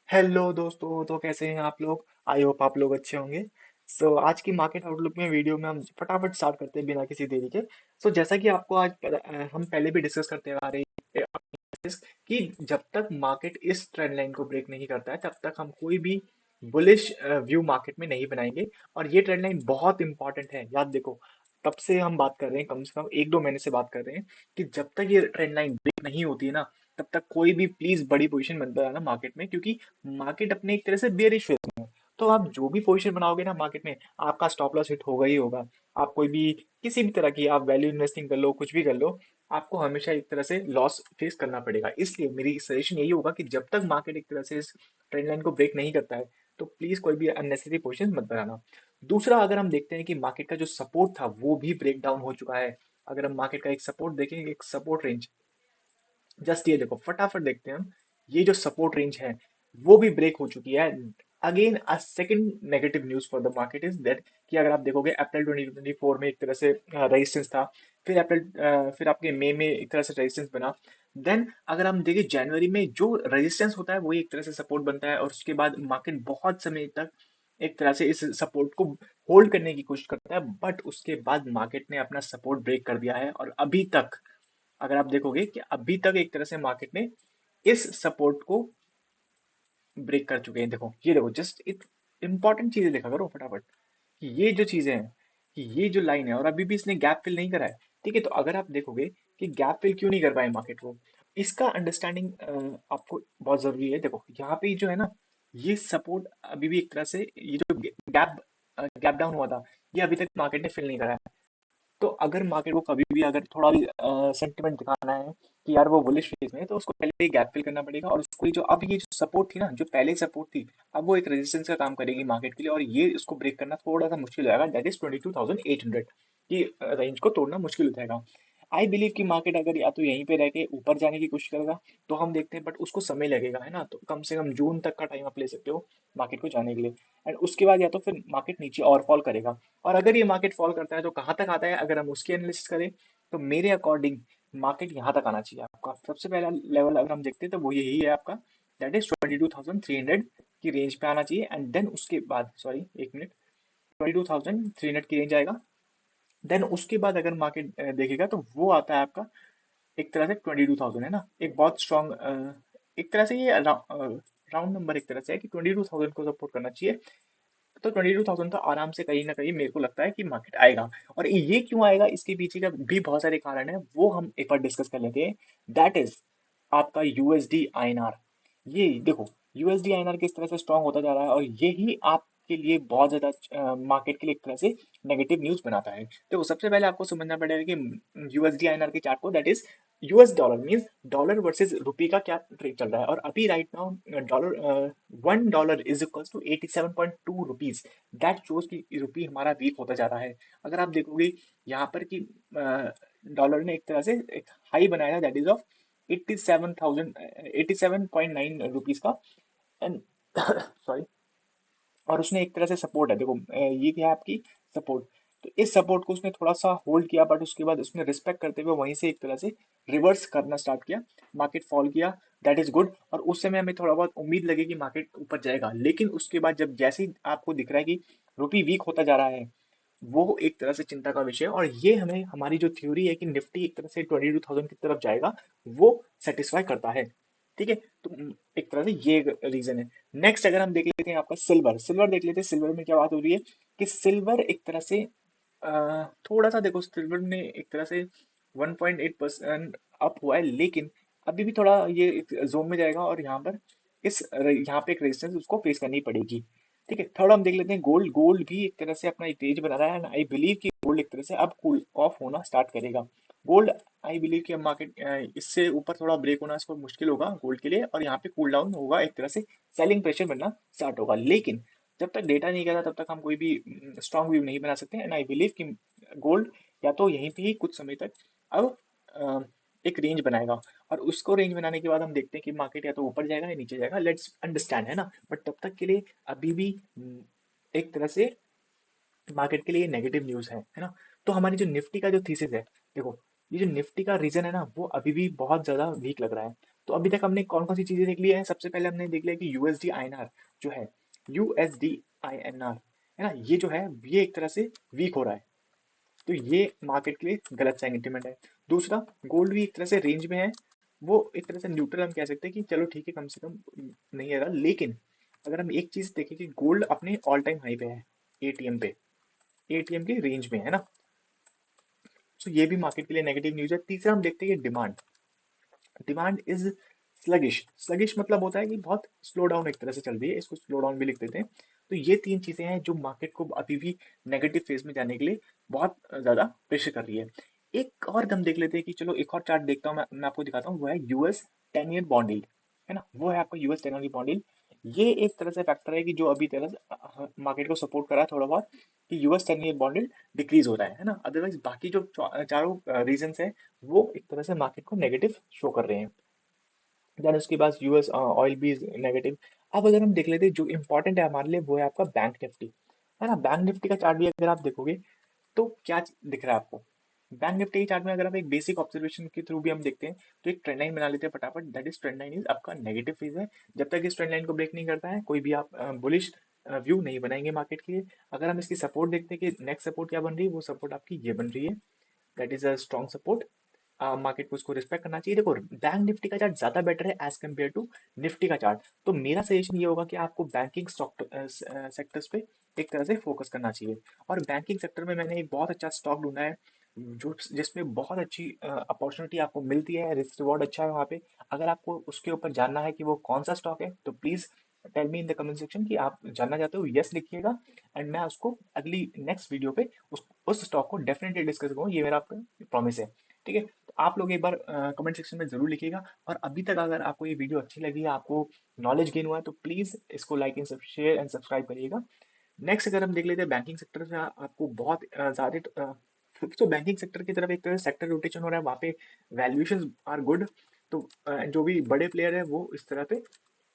Hello दोस्तों, तो कैसे हैं आप लोग। आई होप आप लोग अच्छे होंगे। आज की मार्केट आउटलुक में वीडियो में हम फटाफट स्टार्ट करते हैं बिना किसी देरी के। जैसा कि आपको हम पहले भी डिस्कस करते आ रहे हैं कि जब तक मार्केट इस ट्रेंड लाइन को ब्रेक नहीं करता है तब तक हम कोई भी बुलिश व्यू मार्केट में नहीं बनाएंगे। और ये ट्रेंड लाइन बहुत इंपॉर्टेंट है, याद देखो। तब से हम बात कर रहे हैं, कम से कम एक दो महीने से बात कर रहे हैं कि जब तक ये ट्रेंड लाइन ब्रेक नहीं होती है ना, तब तक कोई भी प्लीज बड़ी पोजीशन मत बनाना मार्केट में, क्योंकि मार्केट अपने एक तरह से बेयरिश फेज में है। तो आप जो भी पोजीशन बनाओगे ना मार्केट में, आपका स्टॉप लॉस हिट होगा ही होगा। आप कोई भी किसी भी तरह की आप वैल्यू इन्वेस्टिंग कर लो, कुछ भी कर लो, आपको हमेशा एक तरह से लॉस फेस करना पड़ेगा। इसलिए मेरी सजेशन यही होगा कि जब तक मार्केट एक तरह से इस ट्रेंड लाइन को ब्रेक नहीं करता है, तो प्लीज कोई भी अननेसेसरी पोजीशन मत बनाना। दूसरा, अगर हम देखते हैं कि मार्केट का जो सपोर्ट था वो भी ब्रेक डाउन हो चुका है। अगर हम मार्केट का एक सपोर्ट देखें, एक सपोर्ट रेंज, जस्ट ये देखो फटाफट देखते हैं हम। ये जो सपोर्ट रेंज है वो भी ब्रेक हो चुकी है। Again a second negative news for the market is that कि अगर आप देखोगे अप्रैल 2024 में एक तरह से रेजिस्टेंस था। फिर आपके मई में एक तरह से रेजिस्टेंस बना। देन अगर हम देखें जनवरी में जो रेजिस्टेंस होता है वही एक तरह से सपोर्ट बनता है, और उसके बाद मार्केट बहुत समय तक एक तरह से इस सपोर्ट को होल्ड करने की कोशिश करता है। बट उसके बाद मार्केट ने अपना सपोर्ट ब्रेक कर दिया है, और अभी तक अगर आप देखोगे कि अभी तक एक तरह से मार्केट ने इस सपोर्ट को ब्रेक कर चुके हैं। देखो ये देखो, जस्ट एक इंपॉर्टेंट चीजें देखा करो फटाफट कि ये जो चीजें हैं, कि ये जो लाइन है और अभी भी इसने गैप फिल नहीं करा है। ठीक है, तो अगर आप देखोगे कि गैप फिल क्यों नहीं कर पाए मार्केट को, इसका अंडरस्टैंडिंग आपको बहुत जरूरी है। देखो यहाँ पे जो है ना, ये सपोर्ट अभी भी एक तरह से ये जो गैप गैप डाउन हुआ था, ये अभी तक मार्केट ने फिल नहीं करा है। तो अगर मार्केट को कभी भी अगर थोड़ा भी सेंटिमेंट दिखाना है कि यार वो बुलिश फेज में है, तो उसको पहले ही गैप फिल करना पड़ेगा। और उसको जो अब ये जो सपोर्ट थी ना, जो पहले सपोर्ट थी, अब वो एक रेजिस्टेंस का काम करेगी मार्केट के लिए, और ये इसको ब्रेक करना थोड़ा सा मुश्किल हो जाएगा। दैट इज 22,800 की रेंज को तोड़ना मुश्किल हो जाएगा। आई बिलीव कि मार्केट अगर या तो यहीं पे रह के ऊपर जाने की कोशिश करेगा, तो हम देखते हैं, बट उसको समय लगेगा, है ना। तो कम से कम जून तक का टाइम आप ले सकते हो मार्केट को जाने के लिए। एंड उसके बाद या तो फिर मार्केट नीचे और फॉल करेगा। और अगर ये मार्केट फॉल करता है तो कहाँ तक आता है, अगर हम उसकी एनालिसिस करें, तो मेरे अकॉर्डिंग मार्केट यहाँ तक आना चाहिए। आपका सबसे पहला लेवल अगर हम देखते हैं तो वो यही है आपका, दैट इज 22,300 की रेंज पे आना चाहिए। एंड देन उसके बाद, सॉरी एक मिनट, 22,300 की रेंज आएगा। देन उसके बाद अगर मार्केट देखेगा तो वो आता है आपका एक तरह से 22,000, है ना। एक बहुत स्ट्रॉन्ग एक तरह से ये राउंड नंबर एक तरह से है कि 22,000 को सपोर्ट करना चाहिए। तो 22,000 तो आराम से कहीं ना कहीं मेरे को लगता है कि मार्केट आएगा। और ये क्यों आएगा, इसके पीछे का भी बहुत सारे कारण है, वो हम एक बार डिस्कस कर लेते हैं। दैट इज आपका यूएसडी आईएनआर। ये देखो, यूएसडी आईएनआर किस तरह से स्ट्रांग होता जा रहा है, और यही आपके लिए बहुत ज्यादा मार्केट के लिए एक तरह से नेगेटिव न्यूज बनाता है। देखो सबसे पहले आपको समझना पड़ेगा कि यूएसडी आईएनआर के चार्ट को, that is US dollar means dollar versus rupee का क्या ट्रेड चल रहा है। और अभी right now dollar $1 is equals to 87.2 rupees. That shows कि रुपी हमारा वीक होता जा रहा है। अगर आप देखोगे यहाँ पर कि डॉलर ने एक तरह से एक हाई बनाया, दैट इज ऑफ 87.9 रुपीज का। एंड सॉरी, और उसने एक तरह से सपोर्ट है, देखो ये क्या है आपकी सपोर्ट। तो इस सपोर्ट को उसने थोड़ा सा होल्ड किया, बट उसके बाद उसने रिस्पेक्ट करते हुए वहीं से एक तरह से रिवर्स करना स्टार्ट किया। मार्केट फॉल किया, दैट इज गुड। और उस समय हमें थोड़ा बहुत उम्मीद लगी कि मार्केट ऊपर जाएगा, लेकिन उसके बाद जब जैसे ही आपको दिख रहा है कि रुपी वीक होता जा रहा है, वो एक तरह से चिंता का विषय है। और ये हमें हमारी जो थ्योरी है कि निफ्टी एक तरह से 22,000 की तरफ जाएगा, वो सेटिस्फाई करता है। ठीक है, तो एक तरह से ये रीजन है। नेक्स्ट अगर हम देख लेते हैं आपका सिल्वर, सिल्वर देख लेते हैं। सिल्वर में क्या बात हो रही है कि सिल्वर एक तरह से थोड़ा सा देखो, सिल्वर ने एक तरह से 1.8% अप हुआ है, लेकिन अभी भी थोड़ा ये जोन में जाएगा, और यहाँ पे एक रेजिस्टेंस उसको फेस करनी पड़ेगी। ठीक है, थर्ड हम देख लेते हैं गोल्ड। गोल्ड भी एक तरह से अपना एक तेज बना रहा है, एंड आई बिलीव कि गोल्ड एक तरह से अब कूल ऑफ होना स्टार्ट करेगा। गोल्ड, आई बिलीव कि अब मार्केट इससे ऊपर थोड़ा ब्रेक होना इसको मुश्किल होगा गोल्ड के लिए, और यहाँ पे कूल डाउन होगा, एक तरह से सेलिंग प्रेशर बनना स्टार्ट होगा। लेकिन जब तक डेटा नहीं कहता तब तक हम कोई भी स्ट्रॉन्ग व्यू नहीं बना सकते। एंड आई बिलीव कि गोल्ड या तो यहीं पे ही कुछ समय तक अब अ, एक रेंज बनाएगा, और उसको रेंज बनाने के बाद हम देखते हैं कि मार्केट या तो ऊपर जाएगा या नीचे जाएगा, लेट्स अंडरस्टैंड, है ना। बट तब तक के लिए अभी भी एक तरह से मार्केट के लिए नेगेटिव न्यूज है ना। तो हमारी जो निफ्टी का जो थीसिस है, देखो ये जो निफ्टी का रीजन है ना, वो अभी भी बहुत ज्यादा वीक लग रहा है। तो अभी तक हमने कौन कौन सी चीजें देख ली है? सबसे पहले हमने देख लिया कि यूएसडी आईएनआर जो है, यूएसडी आईएनआर है ना, ये जो है ये एक तरह से वीक हो रहा है, तो ये मार्केट के लिए गलत सेंटिमेंट है। दूसरा, गोल्ड भी एक तरह से रेंज में है, वो एक तरह से न्यूट्रल हम कह सकते हैं कि चलो ठीक है, कम से कम नहीं है रहा, लेकिन अगर हम एक चीज देखें कि गोल्ड अपने ऑल टाइम हाई पे है, एटीएम पे, एटीएम की रेंज में है ना, तो ये भी मार्केट के लिए नेगेटिव न्यूज है। तीसरा हम देखते हैं demand, demand is sluggish, sluggish मतलब होता है कि बहुत स्लो डाउन एक तरह से चल रही है, इसको स्लो डाउन भी लिख देते हैं। तो ये तीन चीजें हैं जो मार्केट को अभी भी नेगेटिव फेज में जाने के लिए बहुत ज्यादा प्रेशर कर रही है। एक और हम देख लेते हैं कि चलो एक और चार्ट देखता हूँ, मैं आपको दिखाता हूँ, वो है यूएस 10 ईयर बॉन्ड यील्ड, है ना, वो है आपका यूएस 10 ईयर बॉन्ड यील्ड। ये एक तरह से फैक्टर है कि जो अभी तरह से मार्केट को सपोर्ट कर रहा है थोड़ा बहुत, कि US 10 year bond yield decrease हो रहा है ना, अदरवाइज बाकी जो चारों रीजन है वो एक तरह से मार्केट को नेगेटिव शो कर रहे हैं। देन उसके बाद यूएस ऑयल भी नेगेटिव। अब अगर हम देख लेते हैं जो इंपॉर्टेंट है हमारे लिए, वो है आपका बैंक निफ्टी, है ना। बैंक निफ्टी का चार्ट भी अगर आप देखोगे तो क्या दिख रहा है आपको? बैंक निफ्टी के चार्ट में अगर आप एक बेसिक ऑब्जर्वेशन के थ्रू भी हम देखते हैं तो एक ट्रेंड लाइन बना लेते हैं फटाफट, that is trend line is आपका नेगेटिव फेज है। जब तक इस ट्रेंड लाइन को ब्रेक नहीं करता है कोई भी आप बुलिश व्यू नहीं बनाएंगे मार्केट के लिए। अगर हम इसकी सपोर्ट देखते हैं कि नेक्स्ट सपोर्ट क्या बन रही है, वो सपोर्ट आपकी ये बन रही है, that is a strong support. Market को उसको रिस्पेक्ट करना चाहिए। देखो बैंक निफ्टी का चार्ट ज्यादा बेटर है एज कम्पेयर टू निफ्टी का चार्ट, तो मेरा सजेशन ये होगा कि आपको बैंकिंग स्टॉक सेक्टर्स पे एक तरह से फोकस करना चाहिए। और बैंकिंग सेक्टर में मैंने एक बहुत अच्छा स्टॉक ढूंढा है जो जिसमें बहुत अच्छी अपॉर्चुनिटी आपको मिलती है, रिस्क रिवॉर्ड अच्छा है वहाँ पे। अगर आपको उसके ऊपर जानना है कि वो कौन सा स्टॉक है तो please tell me in the comment section कि आप जानना चाहते हो, यस लिखिएगा, एंड मैं उसको अगली नेक्स्ट वीडियो पे उस स्टॉक को डेफिनेटली डिस्कस करूँगा, ये मेरा आपका प्रॉमिस है। ठीक है, तो आप लोग एक बार कमेंट सेक्शन में जरूर लिखिएगा। और अभी तक अगर आपको ये वीडियो अच्छी लगी है, आपको नॉलेज गेन हुआ है, तो प्लीज इसको like and share and subscribe करिएगा। नेक्स्ट अगर हम देख लेते हैं बैंकिंग सेक्टर से, आपको बहुत ज्यादा तो बैंकिंग सेक्टर की तरफ एक तरह सेक्टर रोटेशन हो रहा है, वहाँ पे वैल्यूएशंस आर गुड। तो जो भी बड़े प्लेयर है वो इस तरह पे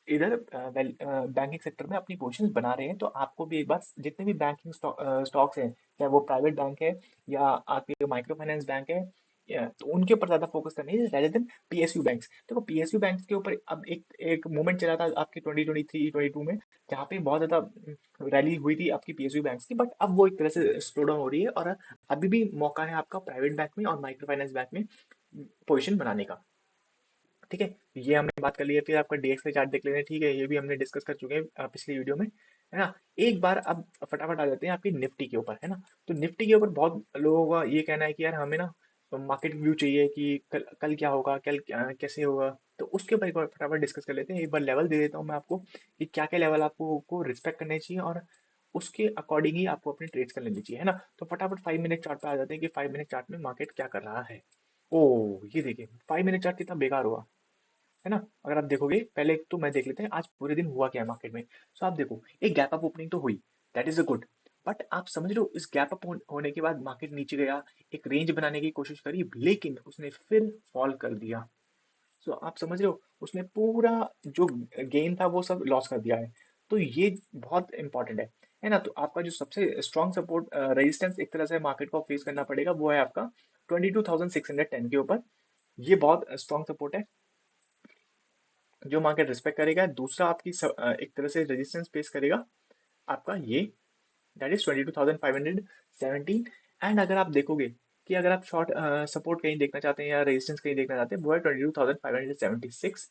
इधर बैंकिंग सेक्टर में अपनी पोजीशंस बना रहे हैं। तो आपको भी एक बार जितने भी बैंकिंग स्टॉक्स हैं, चाहे वो प्राइवेट बैंक है या आपके माइक्रो फाइनेंस बैंक है, तो उनके ऊपर ज्यादा फोकस करनी है रेदर देन पीएसयू बैंक्स। देखो पीएसयू बैंक्स के ऊपर अब एक एक मूवमेंट चला था आपके 2023 22 में, जहाँ पे बहुत ज्यादा रैली हुई थी आपकी पीएसयू बैंक्स की, बट अब वो एक तरह से स्लो डाउन हो रही है। और अभी भी मौका है आपका प्राइवेट बैंक में और माइक्रो फाइनेंस बैंक में पोजीशन बनाने का। ठीक है, ये हमने बात कर ली है। फिर आपका डीएक्स का चार्ट देख लेते हैं, ठीक है, ये भी हमने डिस्कस कर चुके हैं पिछली वीडियो में, है ना। एक बार अब फटाफट आ जाते हैं आपकी निफ्टी के ऊपर, है ना। तो निफ्टी के ऊपर बहुत लोगों का ये कहना है कि यार हमें ना मार्केट व्यू चाहिए कि कल क्या होगा, कल कैसे होगा। तो उसके ऊपर एक बार फटाफट डिस्कस कर लेते हैं। एक बार लेवल दे देता हूँ मैं आपको कि क्या क्या लेवल आपको को रिस्पेक्ट करने चाहिए, और उसके अकॉर्डिंग ही आपको अपने ट्रेड्स कर लेनी चाहिए, है ना। तो फटाफट 5 मिनट चार्ट पे आ जाते हैं कि 5 मिनट चार्ट में मार्केट क्या कर रहा है। ओ ये देखिए 5 मिनट चार्ट कितना बेकार हुआ, है ना। अगर आप देखोगे पहले तो मैं देख लेते हैं आज पूरे दिन हुआ क्या है मार्केट में। सो आप देखो एक गैप अप ओपनिंग तो हुई, that is a good, but आप समझ रहे हो इस गैप अप होने के बाद मार्केट नीचे गया, एक रेंज बनाने की कोशिश करी, लेकिन उसने फिर फॉल कर दिया। सो आप समझ रहे हो उसने पूरा जो गेन था वो सब लॉस कर दिया है। तो ये बहुत इंपॉर्टेंट है ना। तो आपका जो सबसे स्ट्रॉन्ग सपोर्ट रेजिस्टेंस एक तरह से मार्केट को फेस करना पड़ेगा, वो है आपका 22,610 के ऊपर। ये बहुत स्ट्रॉन्ग सपोर्ट है जो मार्केट रिस्पेक्ट करेगा। दूसरा आपकी एक तरह से रेजिस्टेंस फेस करेगा आपका ये, दैट इज 22,517। एंड अगर आप देखोगे कि अगर आप शॉर्ट सपोर्ट कहीं देखना चाहते हैं या रेजिस्टेंस कहीं देखना चाहते हैं, वो है 22,576,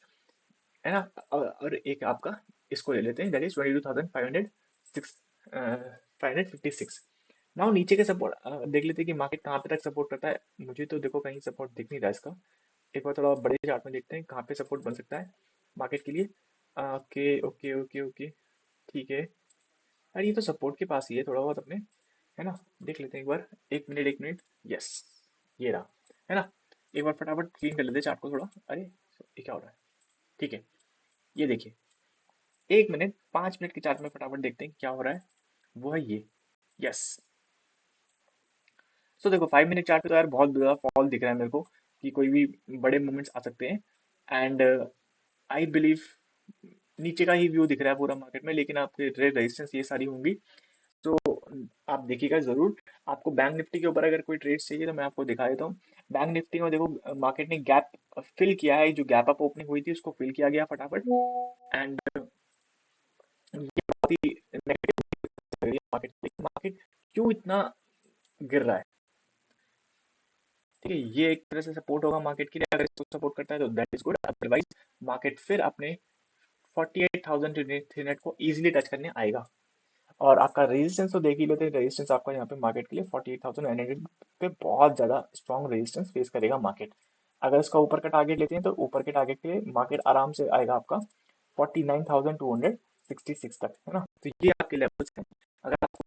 है ना। और एक आपका इसको ले लेते हैं, दैट इज 22,556। नाउ नीचे के सपोर्ट देख लेते हैं कि मार्केट कहाँ पे तक सपोर्ट करता है। मुझे तो देखो कहीं सपोर्ट दिख नहीं रहा इसका। एक बार थोड़ा बड़े चार्ट में देखते हैं कहाँ पे सपोर्ट बन सकता है मार्केट के लिए। ओके ओके ओके ओके, ठीक है यार, ये तो सपोर्ट के पास ही है थोड़ा बहुत अपने, है ना। देख लेते हैं एक बार, एक मिनट एक मिनट, यस ये रहा, है ना। एक बार फटाफट क्लीन कर लेते हैं चार्ट को थोड़ा। अरे ये क्या हो रहा है, ठीक है, ये देखिए 1 मिनट 5 मिनट के चार्ट में फटाफट देखते हैं क्या हो रहा है। वो है ये, यस। तो देखो 5 मिनट चार्ट पे तो यार बहुत बड़ा फॉल दिख रहा है मेरे को, कि कोई भी बड़े मूवमेंट्स आ सकते हैं। एंड आई बिलीव नीचे का ही व्यू दिख रहा है पूरा मार्केट में, लेकिन आपके रेजिस्टेंस ये सारी होंगी। तो आप देखिएगा जरूर। आपको बैंक निफ्टी के ऊपर अगर कोई ट्रेड्स चाहिए तो मैं आपको दिखा देता हूँ। बैंक निफ्टी में देखो मार्केट ने गैप फिल किया है, जो गैप अप ओपनिंग हुई थी उसको फिल किया गया फटाफट। एंड ये बहुत ही नेगेटिव लग रही है मार्केट। मार्केट क्यों इतना गिर रहा है? ठीक है, ये एक तरह से सपोर्ट होगा मार्केट के लिए, अगर इसको सपोर्ट करता है तो that is good, otherwise market फिर अपने 48,000 थ्री नेट को इजीली टच करने आएगा। और आपका रेजिस्टेंस तो देख ही लेते हैं, रेजिस्टेंस आपका यहाँ पे मार्केट के लिए 48,900 पे बहुत ज्यादा स्ट्रॉन्ग रेजिस्टेंस फेस करेगा मार्केट। अगर इसका ऊपर का टारगेट लेते हैं तो ऊपर के टारगेट के लिए मार्केट आराम से आएगा आपका 49,266 तक, है ना। तो ये आपके लेवल्स हैं। अगर आपको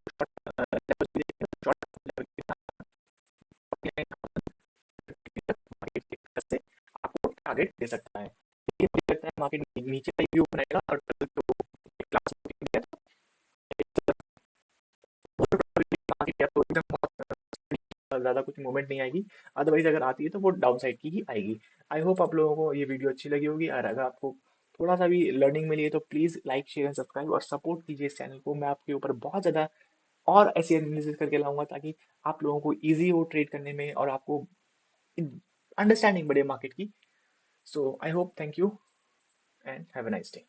लेवल्स भी देखना है, शॉर्ट लेवल के साथ 49,050 तक मार्केट एक तरह से आपको टारगेट दे सकता है। लेकिन मुझे लगता है मार्केट नीचे का व्यू बनाएगा, और जो क्लास मार्केट तो एकदम बहुत ज्यादा कुछ मूवमेंट नहीं आएगी। अदरवाइज अगर आती है तो वो डाउन साइड की ही आएगी। आई होप आप लोगों को ये वीडियो अच्छी लगी होगी, और अगर आपको थोड़ा सा भी लर्निंग मिली है तो please like share and subscribe और सपोर्ट कीजिए इस चैनल को। मैं आपके ऊपर बहुत ज्यादा और ऐसी एनालिसिस करके लाऊंगा ताकि आप लोगों को इजी हो ट्रेड करने में, और आपको अंडरस्टैंडिंग बढ़े मार्केट की। So I hope, thank you and have a nice day.